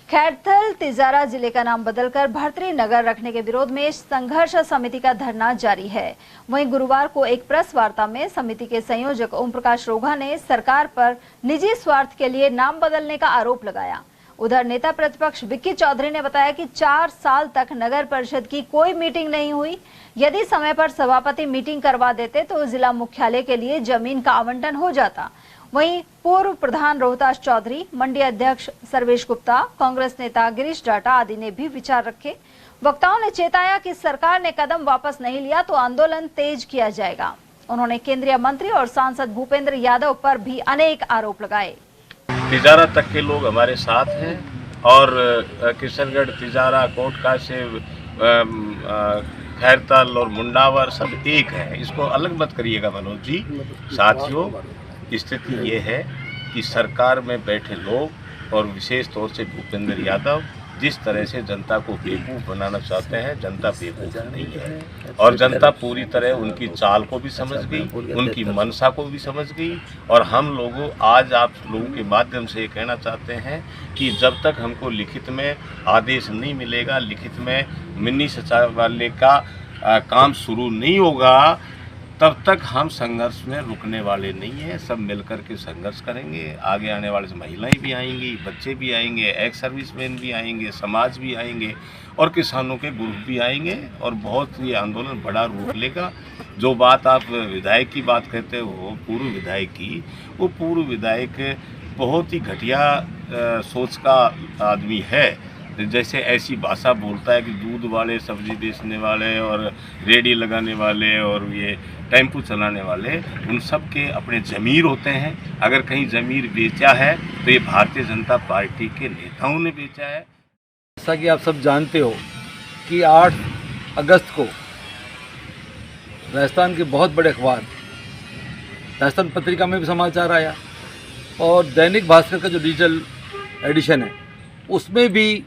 खैरथल तिजारा जिले का नाम बदलकर भर्तरी नगर रखने के विरोध में संघर्ष समिति का धरना जारी है। वहीं गुरुवार को एक प्रेस वार्ता में समिति के संयोजक ओम प्रकाश रोघा ने सरकार पर निजी स्वार्थ के लिए नाम बदलने का आरोप लगाया। उधर नेता प्रतिपक्ष विक्की चौधरी ने बताया कि 4 साल तक नगर परिषद की कोई मीटिंग नहीं हुई। यदि समय पर सभापति मीटिंग करवा देते तो जिला मुख्यालय के लिए जमीन का आवंटन हो जाता। वहीं पूर्व प्रधान रोहतास चौधरी, मंडी अध्यक्ष सर्वेश गुप्ता, कांग्रेस नेता गिरीश डाटा आदि ने भी विचार रखे। वक्ताओं ने चेताया कि सरकार ने कदम वापस नहीं लिया तो आंदोलन तेज किया जाएगा। उन्होंने केंद्रीय मंत्री और सांसद भूपेंद्र यादव पर भी अनेक आरोप लगाए। तिजारा तक के लोग हमारे साथ हैं और किशनगढ़, तिजारा, कोटका से खैरथल और मुंडावर सब एक है। इसको अलग मत करिएगा मनोज जी। साथियों, स्थिति ये है कि सरकार में बैठे लोग और विशेष तौर से भूपेंद्र यादव जिस तरह से जनता को बेवकूफ़ बनाना चाहते हैं, जनता बेवकूफ़ नहीं है और जनता पूरी तरह उनकी चाल को भी समझ गई, उनकी मंशा को भी समझ गई। और हम लोगों आज आप लोगों के माध्यम से ये कहना चाहते हैं कि जब तक हमको लिखित में आदेश नहीं मिलेगा, लिखित में मिनी सचिवालय का काम शुरू नहीं होगा, तब तक हम संघर्ष में रुकने वाले नहीं हैं। सब मिलकर के संघर्ष करेंगे। आगे आने वाले महिलाएं भी आएंगी, बच्चे भी आएंगे, एक्स सर्विसमैन भी आएंगे, समाज भी आएंगे और किसानों के ग्रुप भी आएंगे और बहुत ये आंदोलन बड़ा रूप लेगा। जो बात आप विधायक की बात कहते हो, पूर्व विधायक की, वो पूर्व विधायक बहुत ही घटिया सोच का आदमी है। जैसे ऐसी भाषा बोलता है कि दूध वाले, सब्जी बेचने वाले और रेडी लगाने वाले और ये टेम्पू चलाने वाले, उन सब के अपने ज़मीर होते हैं। अगर कहीं ज़मीर बेचा है तो ये भारतीय जनता पार्टी के नेताओं ने बेचा है। जैसा कि आप सब जानते हो कि 8 अगस्त को राजस्थान के बहुत बड़े अखबार राजस्थान पत्रिका में भी समाचार आया और दैनिक भास्कर का जो डिजिटल एडिशन है उसमें भी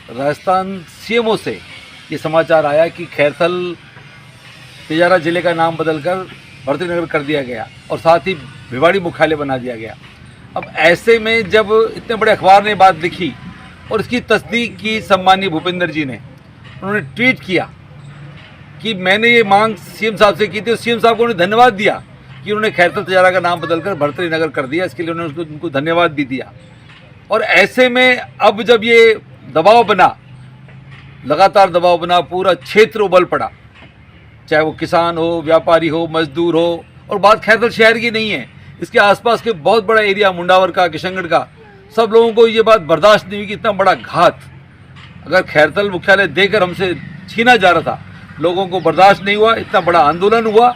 राजस्थान सीएमओ से ये समाचार आया कि खैरथल तिजारा जिले का नाम बदलकर भर्तरी नगर कर दिया गया और साथ ही भिवाड़ी मुख्यालय बना दिया गया। अब ऐसे में जब इतने बड़े अखबार ने बात लिखी और इसकी तस्दीक की सम्मानीय भूपेंद्र जी ने, उन्होंने ट्वीट किया कि मैंने ये मांग सीएम साहब से की थी और सीएम साहब को उन्होंने धन्यवाद दिया कि उन्होंने खैरथल तिजारा का नाम बदलकर भर्तरी नगर कर दिया। इसके लिए उन्होंने उनको धन्यवाद भी दिया। और ऐसे में अब जब ये दबाव बना, लगातार दबाव बना, पूरा क्षेत्र उबल पड़ा, चाहे वो किसान हो, व्यापारी हो, मजदूर हो। और बात खैरथल शहर की नहीं है, इसके आसपास के बहुत बड़ा एरिया मुंडावर का, किशनगढ़ का, सब लोगों को ये बात बर्दाश्त नहीं हुई कि इतना बड़ा घात अगर खैरथल मुख्यालय देकर हमसे छीना जा रहा था, लोगों को बर्दाश्त नहीं हुआ, इतना बड़ा आंदोलन हुआ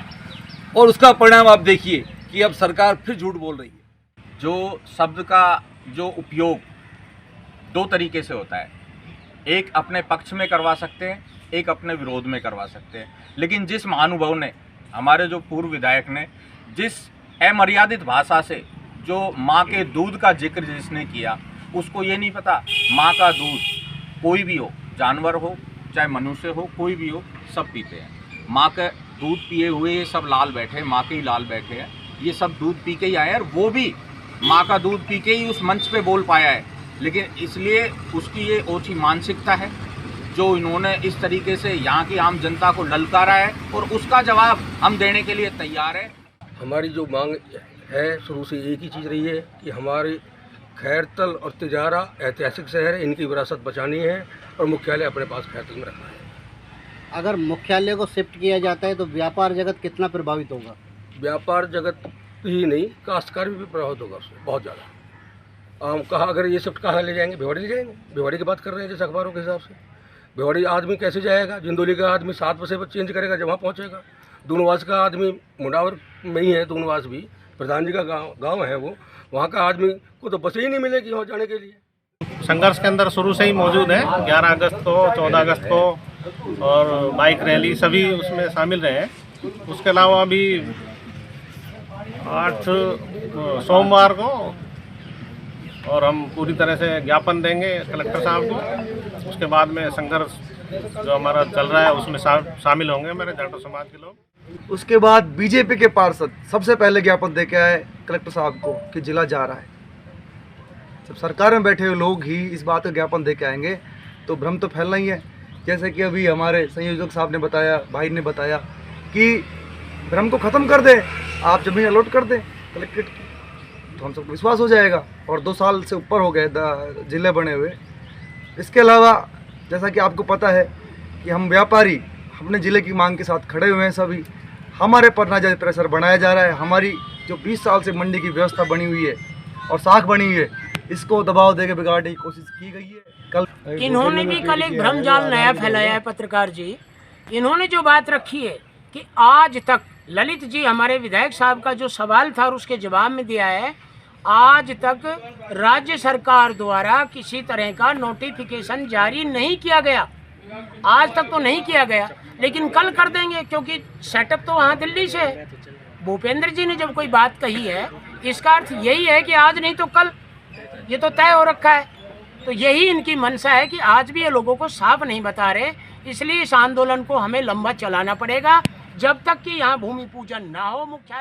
और उसका परिणाम आप देखिए कि अब सरकार फिर झूठ बोल रही है। जो शब्द का जो उपयोग 2 तरीके से होता है, एक अपने पक्ष में करवा सकते हैं, एक अपने विरोध में करवा सकते हैं। लेकिन जिस महानुभाव ने, हमारे जो पूर्व विधायक ने, जिस अमर्यादित भाषा से जो माँ के दूध का जिक्र जिसने किया, उसको ये नहीं पता माँ का दूध कोई भी हो, जानवर हो चाहे मनुष्य हो, कोई भी हो, सब पीते हैं। माँ का दूध पिए हुए ये सब लाल बैठे हैं, माँ के ही लाल बैठे हैं, ये सब दूध पी के ही आए हैं और वो भी माँ का दूध पी के ही उस मंच पे बोल पाया है। लेकिन इसलिए उसकी ये ओछी मानसिकता है जो इन्होंने इस तरीके से यहाँ की आम जनता को ललकारा है और उसका जवाब हम देने के लिए तैयार है। हमारी जो मांग है शुरू से एक ही चीज़ रही है कि हमारे खैरथल और तिजारा ऐतिहासिक शहर है, इनकी विरासत बचानी है और मुख्यालय अपने पास खैरथल में रखना है। अगर मुख्यालय को शिफ्ट किया जाता है तो व्यापार जगत कितना प्रभावित होगा? व्यापार जगत ही नहीं, काश्तकार भी प्रभावित होगा उससे बहुत ज़्यादा। कहा अगर ये शिफ्ट कहाँ ले जाएंगे? भिवाड़ी ले जाएंगे। भिवाड़ी की बात कर रहे हैं जैसे अखबारों के हिसाब से। भिवाड़ी आदमी कैसे जाएगा? जिंदौली का आदमी 7 बसे पर चेंज करेगा जब वहाँ पहुँचेगा। दूनवास का आदमी मुंडावर में ही है, दूनवास भी प्रधान जी का गाँव है वो, वहाँ का आदमी को तो बसें ही नहीं मिलेगी वहाँ जाने के लिए। संघर्ष के अंदर शुरू से ही मौजूद है। 11 अगस्त को, 14 अगस्त को और बाइक रैली सभी उसमें शामिल रहे हैं। उसके अलावा अभी 8 सोमवार को और हम पूरी तरह से ज्ञापन देंगे कलेक्टर साहब को। उसके बाद में संघर्ष जो हमारा चल रहा है उसमें शामिल होंगे मेरे जाटो समाज के लोग। उसके बाद बीजेपी के पार्षद सबसे पहले ज्ञापन दे के आए कलेक्टर साहब को कि जिला जा रहा है। जब सरकार में बैठे हुए लोग ही इस बात का ज्ञापन दे के आएंगे तो भ्रम तो फैलना ही है। जैसे कि अभी हमारे संयोजक साहब ने बताया, भाई ने बताया कि भ्रम को ख़त्म कर दे, आप ज़मीन अलॉट कर दें कलेक्ट्रेट की, तो हम सबको विश्वास हो जाएगा। और 2 साल से ऊपर हो गए जिले बने हुए। इसके अलावा जैसा कि आपको पता है कि हम व्यापारी अपने ज़िले की मांग के साथ खड़े हुए हैं। सभी हमारे पर नाजायज़ प्रेशर बनाया जा रहा है। हमारी जो 20 साल से मंडी की व्यवस्था बनी हुई है और साख बनी हुई है, इसको दबाव देकर बिगाड़ने की कोशिश की गई है। कल इन्होंने भी कल एक भ्रमजाल नया फैलाया है पत्रकार जी। इन्होंने जो बात रखी है कि आज तक ललित जी हमारे विधायक साहब का जो सवाल था और उसके जवाब में दिया है, आज तक राज्य सरकार द्वारा किसी तरह का नोटिफिकेशन जारी नहीं किया गया। आज तक तो नहीं किया गया, लेकिन कल कर देंगे, क्योंकि सेटअप तो वहाँ दिल्ली से है। भूपेंद्र जी ने जब कोई बात कही है, इसका अर्थ यही है कि आज नहीं तो कल, ये तो तय हो रखा है। तो यही इनकी मंशा है कि आज भी ये लोगों को साफ नहीं बता रहे। इसलिए इस आंदोलन को हमें लंबा चलाना पड़ेगा जब तक कि यहाँ भूमि पूजन ना हो मुख्यालय